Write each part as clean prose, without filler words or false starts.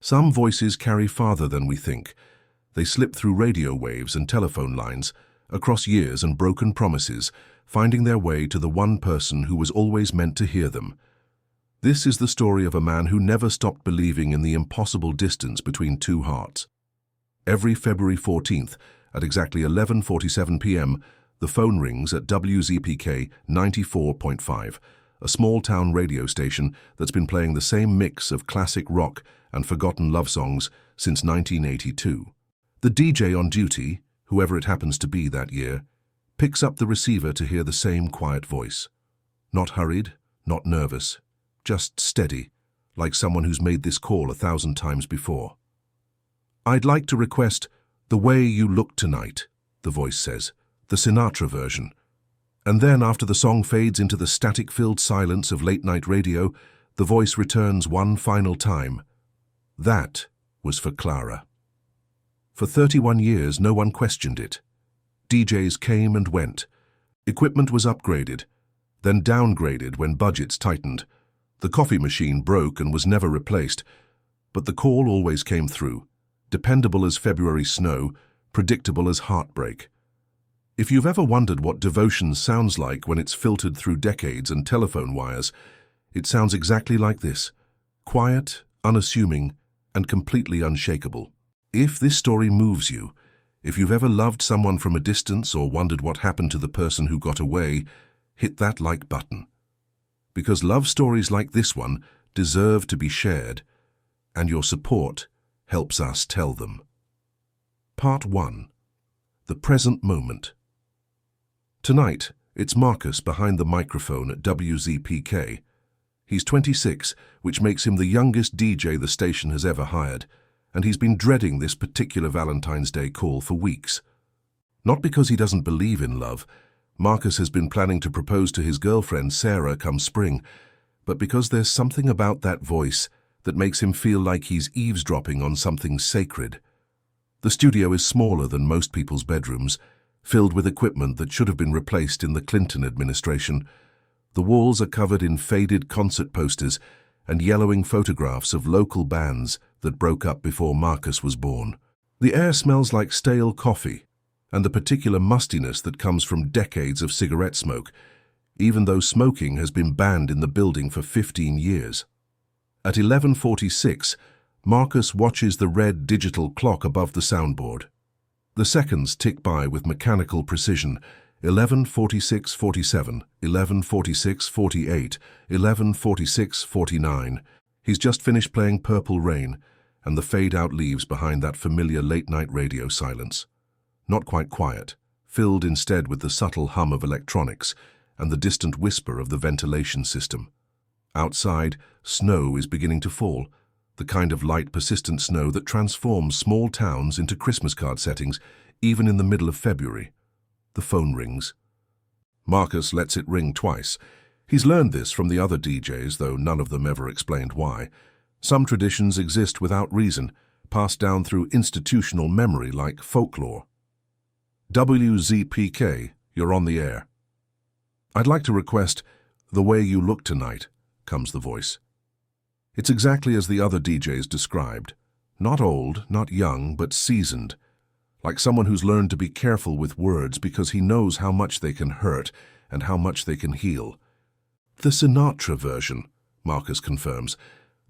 Some voices carry farther than we think. They slip through radio waves and telephone lines, across years and broken promises, finding their way to the one person who was always meant to hear them. This is the story of a man who never stopped believing in the impossible distance between two hearts. Every February 14th, at exactly 11:47 p.m., the phone rings at WZPK 94.5, a small-town radio station that's been playing the same mix of classic rock and forgotten love songs since 1982. The DJ on duty, whoever it happens to be that year, picks up the receiver to hear the same quiet voice. Not hurried, not nervous, just steady, like someone who's made this call 1,000 times before. "I'd like to request The Way You Look Tonight," the voice says, the Sinatra version. And then, after the song fades into the static-filled silence of late-night radio, the voice returns one final time. That was for Clara. For 31 years, no one questioned it. DJs came and went. Equipment was upgraded, then downgraded when budgets tightened. The coffee machine broke and was never replaced, but the call always came through, dependable as February snow, predictable as heartbreak. If you've ever wondered what devotion sounds like when it's filtered through decades and telephone wires, it sounds exactly like this: quiet, unassuming, and completely unshakable. If this story moves you, if you've ever loved someone from a distance or wondered what happened to the person who got away, hit that like button. Because love stories like this one deserve to be shared, and your support helps us tell them. Part 1. The Present Moment. Tonight, it's Marcus behind the microphone at WZPK. He's 26, which makes him the youngest DJ the station has ever hired, and he's been dreading this particular Valentine's Day call for weeks. Not because he doesn't believe in love. Marcus has been planning to propose to his girlfriend Sarah come spring, but because there's something about that voice that makes him feel like he's eavesdropping on something sacred. The studio is smaller than most people's bedrooms, filled with equipment that should have been replaced in the Clinton administration. The walls are covered in faded concert posters and yellowing photographs of local bands that broke up before Marcus was born. The air smells like stale coffee and the particular mustiness that comes from decades of cigarette smoke, even though smoking has been banned in the building for 15 years. At 11:46, Marcus watches the red digital clock above the soundboard. The seconds tick by with mechanical precision: 11:46:47, 11:46:48, 11:46:49. He's just finished playing Purple Rain, and the fade-out leaves behind that familiar late-night radio silence. Not quite quiet, filled instead with the subtle hum of electronics and the distant whisper of the ventilation system. Outside, snow is beginning to fall, the kind of light, persistent snow that transforms small towns into Christmas card settings, even in the middle of February. The phone rings. Marcus lets it ring twice. He's learned this from the other DJs, though none of them ever explained why. Some traditions exist without reason, passed down through institutional memory like folklore. WZPK, you're on the air. "I'd like to request The Way You Look Tonight," comes the voice. It's exactly as the other DJs described. Not old, not young, but seasoned. Like someone who's learned to be careful with words because he knows how much they can hurt and how much they can heal. The Sinatra version, Marcus confirms,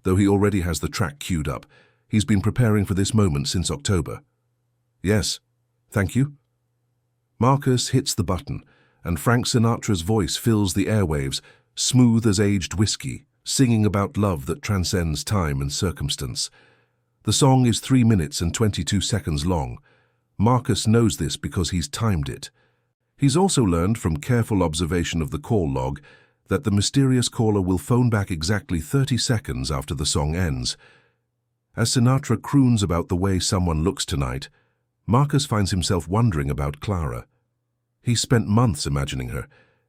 though he already has the track queued up. He's been preparing for this moment since October. "Yes, thank you." Marcus hits the button, and Frank Sinatra's voice fills the airwaves, smooth as aged whiskey, singing about love that transcends time and circumstance. The song is 3 minutes and 22 seconds long. Marcus knows this because he's timed it. He's also learned from careful observation of the call log that the mysterious caller will phone back exactly 30 seconds after the song ends. As Sinatra croons about the way someone looks tonight, Marcus finds himself wondering about Clara. He's spent months imagining her.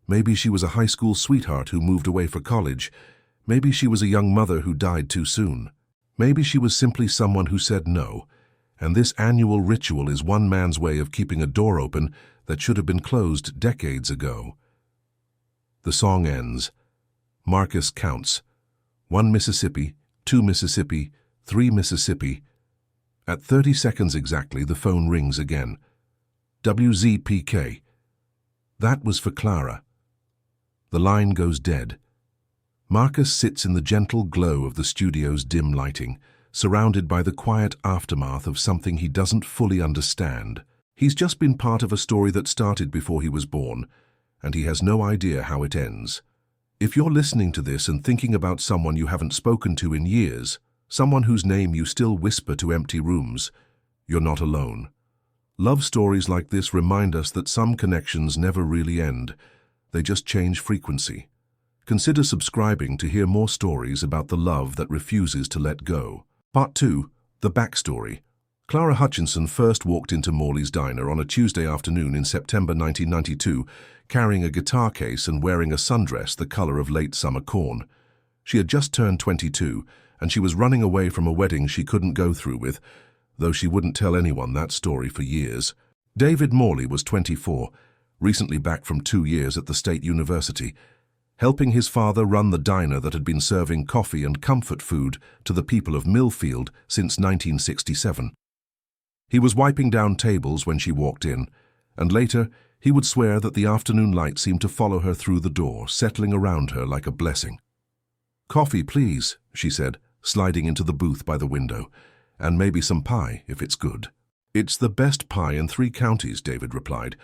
Maybe she was a high school sweetheart who moved away for college. Maybe she was a young mother who died too soon. Maybe she was simply someone who said no, and this annual ritual is one man's way of keeping a door open that should have been closed decades ago. The song ends. Marcus counts. 1 Mississippi, 2 Mississippi, 3 Mississippi. At 30 seconds exactly, the phone rings again. WZPK. That was for Clara. The line goes dead. Marcus sits in the gentle glow of the studio's dim lighting, surrounded by the quiet aftermath of something he doesn't fully understand. He's just been part of a story that started before he was born, and he has no idea how it ends. If you're listening to this and thinking about someone you haven't spoken to in years, someone whose name you still whisper to empty rooms, you're not alone. Love stories like this remind us that some connections never really end. They just change frequency. Consider subscribing to hear more stories about the love that refuses to let go. Part 2. The Backstory. Clara Hutchinson first walked into Morley's Diner on a Tuesday afternoon in September 1992, carrying a guitar case and wearing a sundress the color of late summer corn. She had just turned 22, and she was running away from a wedding she couldn't go through with, though she wouldn't tell anyone that story for years. David Morley was 24, recently back from 2 years at the State University, helping his father run the diner that had been serving coffee and comfort food to the people of Millfield since 1967. He was wiping down tables when she walked in, and later he would swear that the afternoon light seemed to follow her through the door, settling around her like a blessing. "Coffee, please," she said, sliding into the booth by the window, "and maybe some pie, if it's good." "It's the best pie in 3 counties, David replied,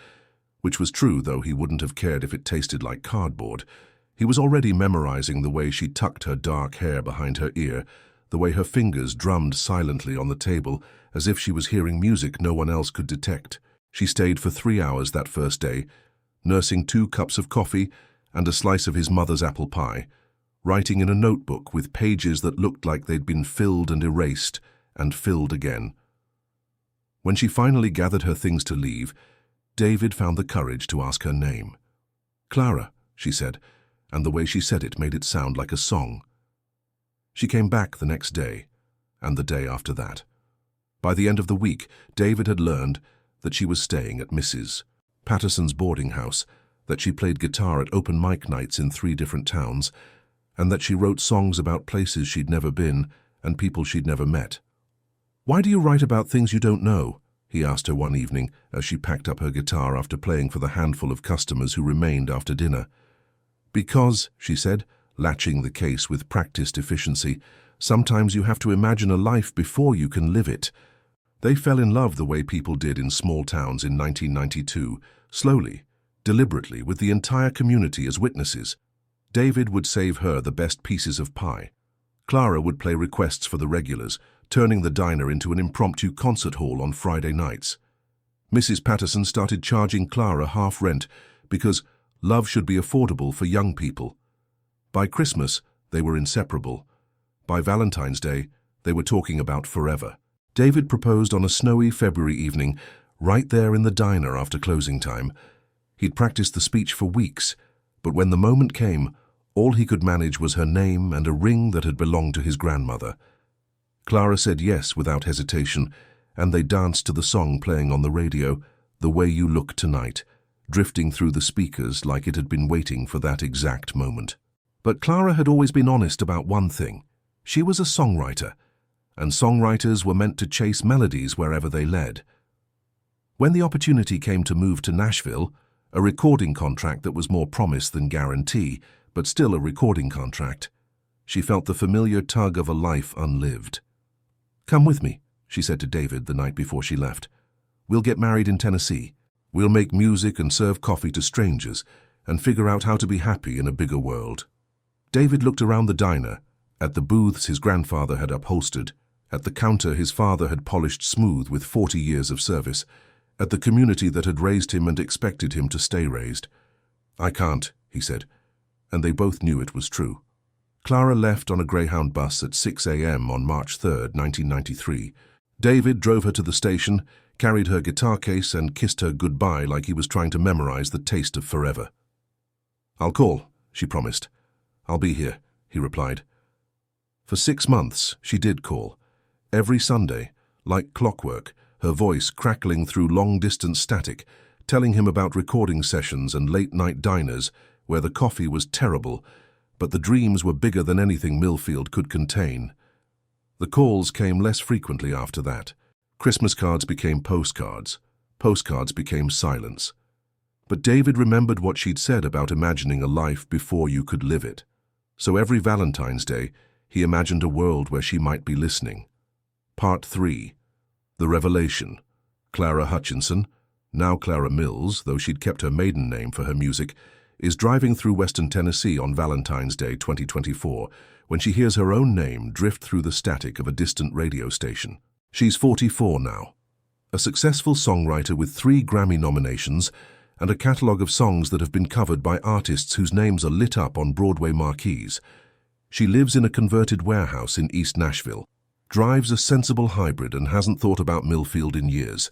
which was true, though he wouldn't have cared if it tasted like cardboard. He was already memorizing the way she tucked her dark hair behind her ear, the way her fingers drummed silently on the table as if she was hearing music no one else could detect. She stayed for 3 hours that first day, nursing 2 cups of coffee and a slice of his mother's apple pie, writing in a notebook with pages that looked like they'd been filled and erased and filled again. When she finally gathered her things to leave, David found the courage to ask her name. "Clara," she said, and the way she said it made it sound like a song. She came back the next day, and the day after that. By the end of the week, David had learned that she was staying at Mrs. Patterson's boarding house, that she played guitar at open mic nights in 3 different towns, and that she wrote songs about places she'd never been and people she'd never met. "Why do you write about things you don't know?" he asked her one evening as she packed up her guitar after playing for the handful of customers who remained after dinner. "Because," she said, latching the case with practiced efficiency, "sometimes you have to imagine a life before you can live it." They fell in love the way people did in small towns in 1992, slowly, deliberately, with the entire community as witnesses. David would save her the best pieces of pie. Clara would play requests for the regulars, turning the diner into an impromptu concert hall on Friday nights. Mrs. Patterson started charging Clara half rent because love should be affordable for young people. By Christmas, they were inseparable. By Valentine's Day, they were talking about forever. David proposed on a snowy February evening, right there in the diner after closing time. He'd practiced the speech for weeks, but when the moment came, all he could manage was her name and a ring that had belonged to his grandmother. Clara said yes without hesitation, and they danced to the song playing on the radio, "The Way You Look Tonight," drifting through the speakers like it had been waiting for that exact moment. But Clara had always been honest about one thing. She was a songwriter, and songwriters were meant to chase melodies wherever they led. When the opportunity came to move to Nashville, a recording contract that was more promise than guarantee, but still a recording contract, she felt the familiar tug of a life unlived. "Come with me," she said to David the night before she left. "We'll get married in Tennessee. We'll make music and serve coffee to strangers and figure out how to be happy in a bigger world." David looked around the diner, at the booths his grandfather had upholstered, at the counter his father had polished smooth with 40 years of service, at the community that had raised him and expected him to stay raised. "I can't," he said, and they both knew it was true. Clara left on a Greyhound bus at 6 a.m. on March 3, 1993. David drove her to the station, carried her guitar case, and kissed her goodbye like he was trying to memorize the taste of forever. "I'll call," she promised. "I'll be here," he replied. For 6 months, she did call. Every Sunday, like clockwork, her voice crackling through long-distance static, telling him about recording sessions and late-night diners where the coffee was terrible, but the dreams were bigger than anything Millfield could contain. The calls came less frequently after that. Christmas cards became postcards. Postcards became silence. But David remembered what she'd said about imagining a life before you could live it. So every Valentine's Day, he imagined a world where she might be listening. Part 3. The Revelation. Clara Hutchinson, now Clara Mills, though she'd kept her maiden name for her music, is driving through western Tennessee on Valentine's Day 2024 when she hears her own name drift through the static of a distant radio station. She's 44 now, a successful songwriter with 3 Grammy nominations and a catalogue of songs that have been covered by artists whose names are lit up on Broadway marquees. She lives in a converted warehouse in East Nashville, drives a sensible hybrid and hasn't thought about Millfield in years,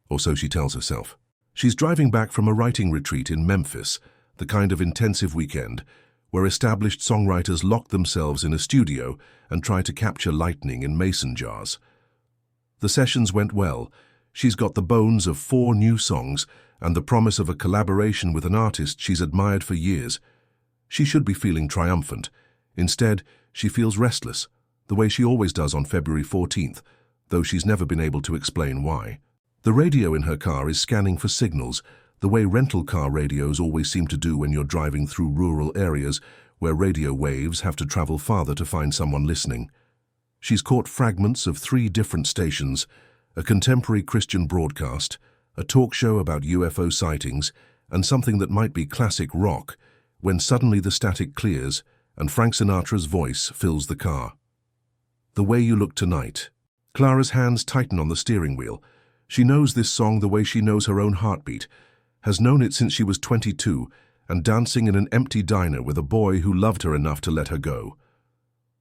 or so she tells herself. She's driving back from a writing retreat in Memphis, the kind of intensive weekend where established songwriters lock themselves in a studio and try to capture lightning in mason jars. The sessions went well. She's got the bones of 4 new songs and the promise of a collaboration with an artist she's admired for years. She should be feeling triumphant. Instead, she feels restless, the way she always does on February 14th, though she's never been able to explain why. The radio in her car is scanning for signals, the way rental car radios always seem to do when you're driving through rural areas where radio waves have to travel farther to find someone listening. She's caught fragments of 3 different stations, a contemporary Christian broadcast, a talk show about UFO sightings, and something that might be classic rock, when suddenly the static clears and Frank Sinatra's voice fills the car. The Way You Look Tonight. Clara's hands tighten on the steering wheel. She knows this song the way she knows her own heartbeat, has known it since she was 22 and dancing in an empty diner with a boy who loved her enough to let her go.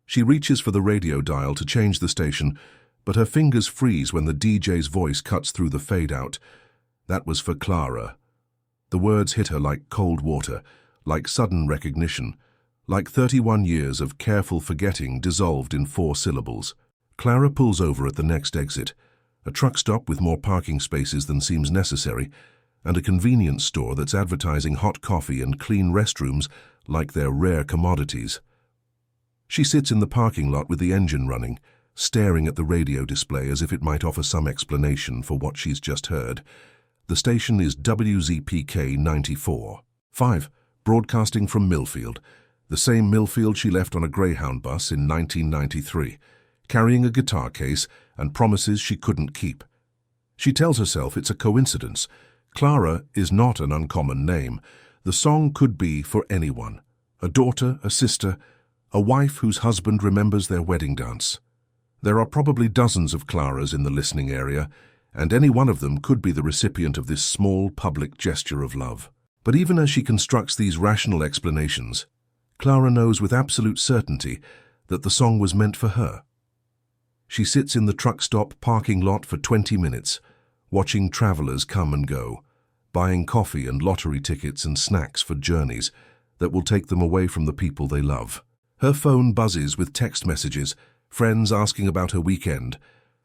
She reaches for the radio dial to change the station, but her fingers freeze when the DJ's voice cuts through the fade-out. That was for Clara. The words hit her like cold water, like sudden recognition, like 31 years of careful forgetting dissolved in 4 syllables. Clara pulls over at the next exit, a truck stop with more parking spaces than seems necessary, and a convenience store that's advertising hot coffee and clean restrooms like they're rare commodities. She sits in the parking lot with the engine running, staring at the radio display as if it might offer some explanation for what she's just heard. The station is WZPK 94.5, broadcasting from Millfield, the same Millfield she left on a Greyhound bus in 1993, carrying a guitar case and promises she couldn't keep. She tells herself it's a coincidence. Clara is not an uncommon name. The song could be for anyone, a daughter, a sister, a wife whose husband remembers their wedding dance. There are probably dozens of Claras in the listening area, and any one of them could be the recipient of this small public gesture of love. But even as she constructs these rational explanations, Clara knows with absolute certainty that the song was meant for her. She sits in the truck stop parking lot for 20 minutes, watching travelers come and go, buying coffee and lottery tickets and snacks for journeys that will take them away from the people they love. Her phone buzzes with text messages, friends asking about her weekend,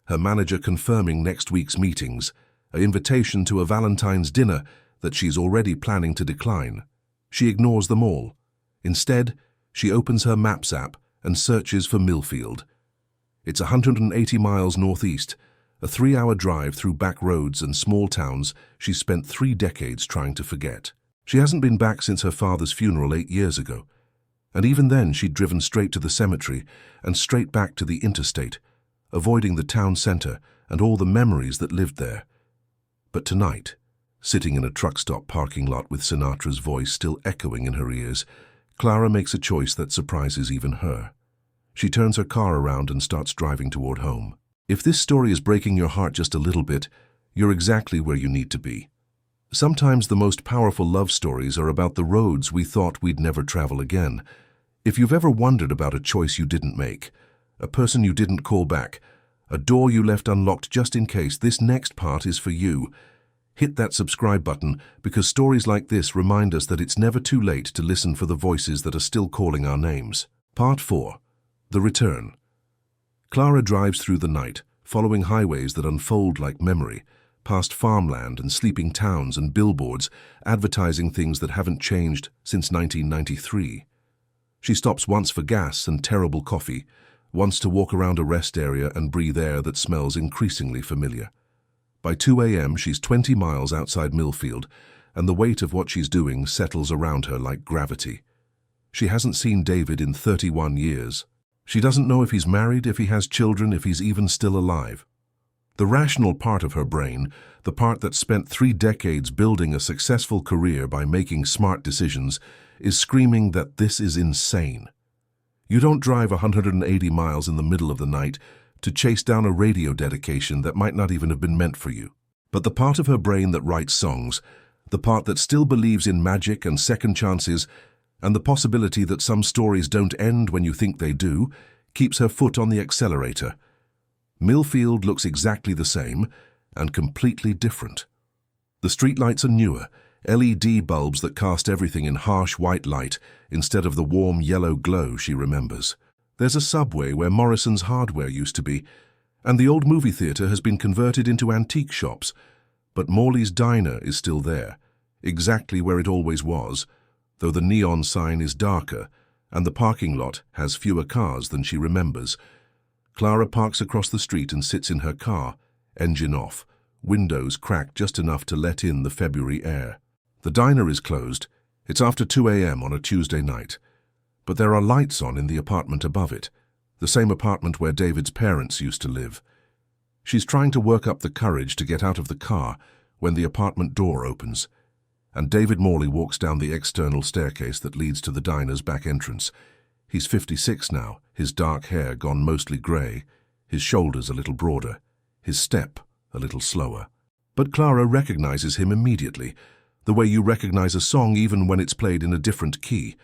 her manager confirming next week's meetings, an invitation to a Valentine's dinner that she's already planning to decline. She ignores them all. Instead, she opens her Maps app and searches for Millfield. It's 180 miles northeast, a 3-hour drive through back roads and small towns she's spent 3 decades trying to forget. She hasn't been back since her father's funeral 8 years ago, and even then she'd driven straight to the cemetery and straight back to the interstate, avoiding the town center and all the memories that lived there. But tonight, sitting in a truck stop parking lot with Sinatra's voice still echoing in her ears, Clara makes a choice that surprises even her. She turns her car around and starts driving toward home. If this story is breaking your heart just a little bit, you're exactly where you need to be. Sometimes the most powerful love stories are about the roads we thought we'd never travel again. If you've ever wondered about a choice you didn't make, a person you didn't call back, a door you left unlocked just in case, this next part is for you. Hit that subscribe button, because stories like this remind us that it's never too late to listen for the voices that are still calling our names. Part 4. The Return. Clara drives through the night, following highways that unfold like memory, past farmland and sleeping towns and billboards advertising things that haven't changed since 1993. She stops once for gas and terrible coffee, wants to walk around a rest area and breathe air that smells increasingly familiar. By 2 a.m. she's 20 miles outside Millfield, and the weight of what she's doing settles around her like gravity. She hasn't seen David in 31 years. She doesn't know if he's married, if he has children, if he's even still alive. The rational part of her brain, the part that spent 3 decades building a successful career by making smart decisions, is screaming that this is insane. You don't drive 180 miles in the middle of the night to chase down a radio dedication that might not even have been meant for you. But the part of her brain that writes songs, the part that still believes in magic and second chances, and the possibility that some stories don't end when you think they do, keeps her foot on the accelerator. Millfield looks exactly the same and completely different. The streetlights are newer, LED bulbs that cast everything in harsh white light instead of the warm yellow glow she remembers. There's a Subway where Morrison's Hardware used to be, and the old movie theatre has been converted into antique shops, but Morley's Diner is still there, exactly where it always was, though the neon sign is darker and the parking lot has fewer cars than she remembers. Clara parks across the street and sits in her car, engine off, windows cracked just enough to let in the February air. The diner is closed. It's after 2 a.m. on a Tuesday night. But there are lights on in the apartment above it, the same apartment where David's parents used to live. She's trying to work up the courage to get out of the car when the apartment door opens, and David Morley walks down the external staircase that leads to the diner's back entrance. He's 56 now, his dark hair gone mostly grey, his shoulders a little broader, his step a little slower. But Clara recognizes him immediately, the way you recognize a song even when it's played in a different key.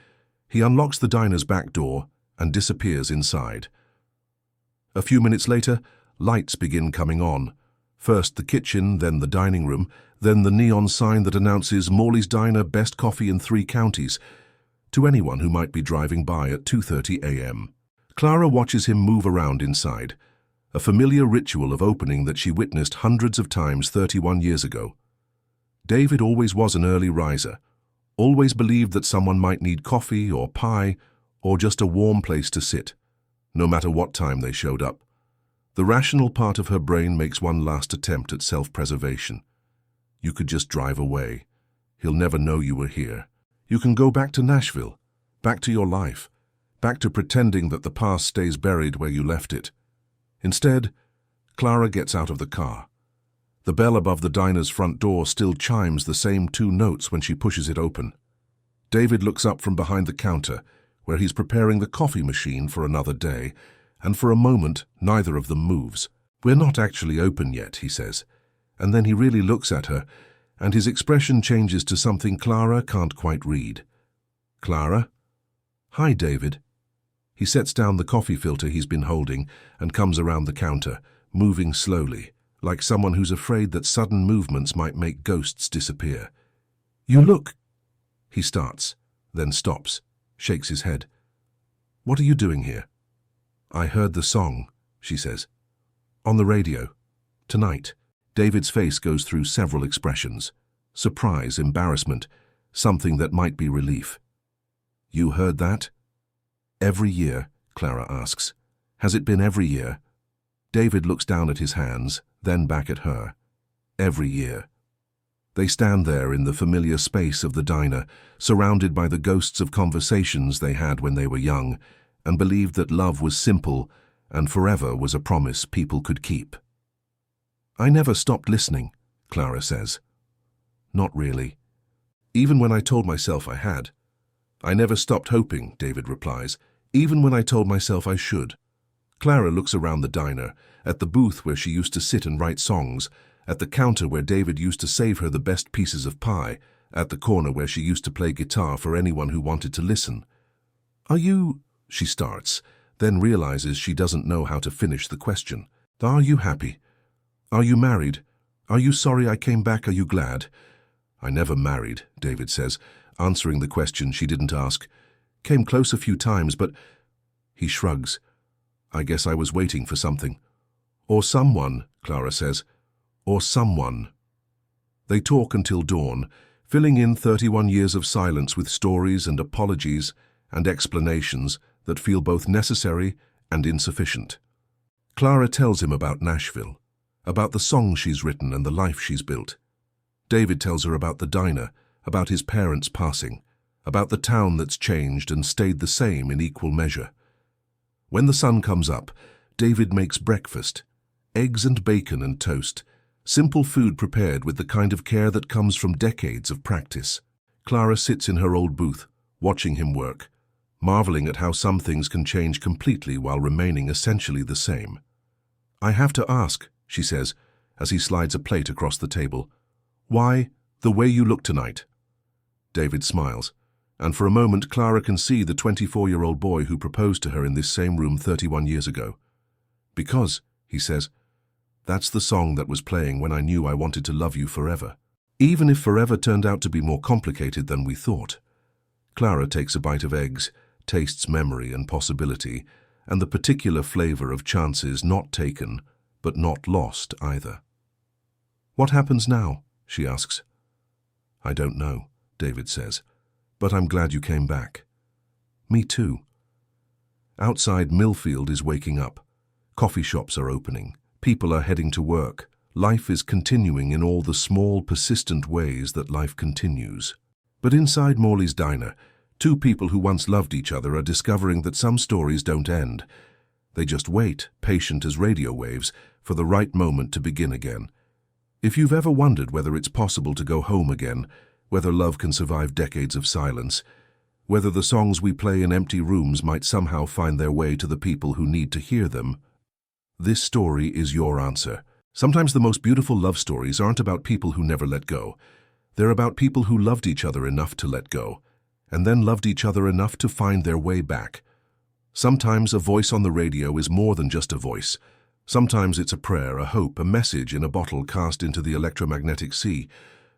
He unlocks the diner's back door and disappears inside. A few minutes later, lights begin coming on. First the kitchen, then the dining room, then the neon sign that announces Morley's Diner, best coffee in 3 counties, to anyone who might be driving by at 2:30 a.m. Clara watches him move around inside, a familiar ritual of opening that she witnessed hundreds of times 31 years ago. David always was an early riser, always believed that someone might need coffee or pie or just a warm place to sit, no matter what time they showed up. The rational part of her brain makes one last attempt at self-preservation. You could just drive away. He'll never know you were here. You can go back to Nashville, back to your life, back to pretending that the past stays buried where you left it. Instead, Clara gets out of the car. The bell above the diner's front door still chimes the same 2 notes when she pushes it open. David looks up from behind the counter, where he's preparing the coffee machine for another day, and for a moment neither of them moves. "We're not actually open yet," he says, and then he really looks at her, and his expression changes to something Clara can't quite read. "Clara?" "Hi, David." He sets down the coffee filter he's been holding and comes around the counter, moving slowly, like someone who's afraid that sudden movements might make ghosts disappear. "You look—" He starts, then stops, shakes his head. "What are you doing here?" "I heard the song," she says. "On the radio. Tonight." David's face goes through several expressions. Surprise, embarrassment, something that might be relief. "You heard that?" "Every year?" Clara asks. "Has it been every year?" David looks down at his hands, then back at her. "Every year." They stand there in the familiar space of the diner, surrounded by the ghosts of conversations they had when they were young, and believed that love was simple and forever was a promise people could keep. "I never stopped listening," Clara says. "Not really. Even when I told myself I had." "I never stopped hoping," David replies, "even when I told myself I should." Clara looks around the diner, at the booth where she used to sit and write songs, at the counter where David used to save her the best pieces of pie, at the corner where she used to play guitar for anyone who wanted to listen. "Are you—" she starts, then realizes she doesn't know how to finish the question. "Are you happy? Are you married? Are you sorry I came back? Are you glad?" "I never married," David says, answering the question she didn't ask. "Came close a few times, but—" He shrugs. "I guess I was waiting for something." "Or someone," Clara says. "Or someone." They talk until dawn, filling in 31 years of silence with stories and apologies and explanations that feel both necessary and insufficient. Clara tells him about Nashville, about the songs she's written and the life she's built. David tells her about the diner, about his parents passing, about the town that's changed and stayed the same in equal measure. When the sun comes up, David makes breakfast, eggs and bacon and toast, simple food prepared with the kind of care that comes from decades of practice. Clara sits in her old booth, watching him work, marveling at how some things can change completely while remaining essentially the same. "I have to ask," she says, as he slides a plate across the table, "why, the way you look tonight?" David smiles, and for a moment Clara can see the 24-year-old boy who proposed to her in this same room 31 years ago. "Because," he says, "that's the song that was playing when I knew I wanted to love you forever." Even if forever turned out to be more complicated than we thought. Clara takes a bite of eggs, tastes memory and possibility, and the particular flavor of chances not taken, but not lost either. "What happens now?" she asks. "I don't know," David says, "but I'm glad you came back." "Me too." Outside, Millfield is waking up. Coffee shops are opening. People are heading to work. Life is continuing in all the small, persistent ways that life continues. But inside Morley's diner, two people who once loved each other are discovering that some stories don't end. They just wait, patient as radio waves, for the right moment to begin again. If you've ever wondered whether it's possible to go home again, whether love can survive decades of silence, whether the songs we play in empty rooms might somehow find their way to the people who need to hear them, this story is your answer. Sometimes the most beautiful love stories aren't about people who never let go. They're about people who loved each other enough to let go, and then loved each other enough to find their way back. Sometimes a voice on the radio is more than just a voice. Sometimes it's a prayer, a hope, a message in a bottle cast into the electromagnetic sea,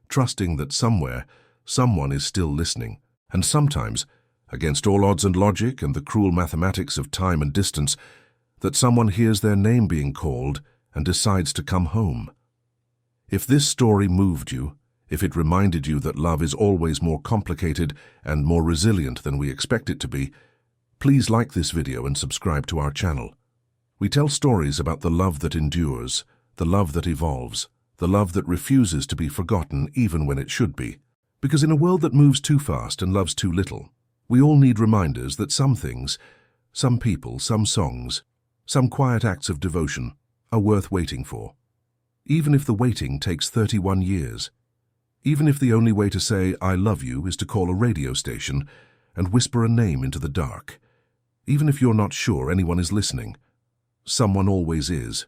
trusting that somewhere, someone is still listening. And sometimes, against all odds and logic and the cruel mathematics of time and distance, that someone hears their name being called and decides to come home. If this story moved you, if it reminded you that love is always more complicated and more resilient than we expect it to be, please like this video and subscribe to our channel. We tell stories about the love that endures, the love that evolves, the love that refuses to be forgotten even when it should be. Because in a world that moves too fast and loves too little, we all need reminders that some things, some people, some songs, some quiet acts of devotion are worth waiting for. Even if the waiting takes 31 years. Even if the only way to say "I love you" is to call a radio station and whisper a name into the dark. Even if you're not sure anyone is listening. Someone always is.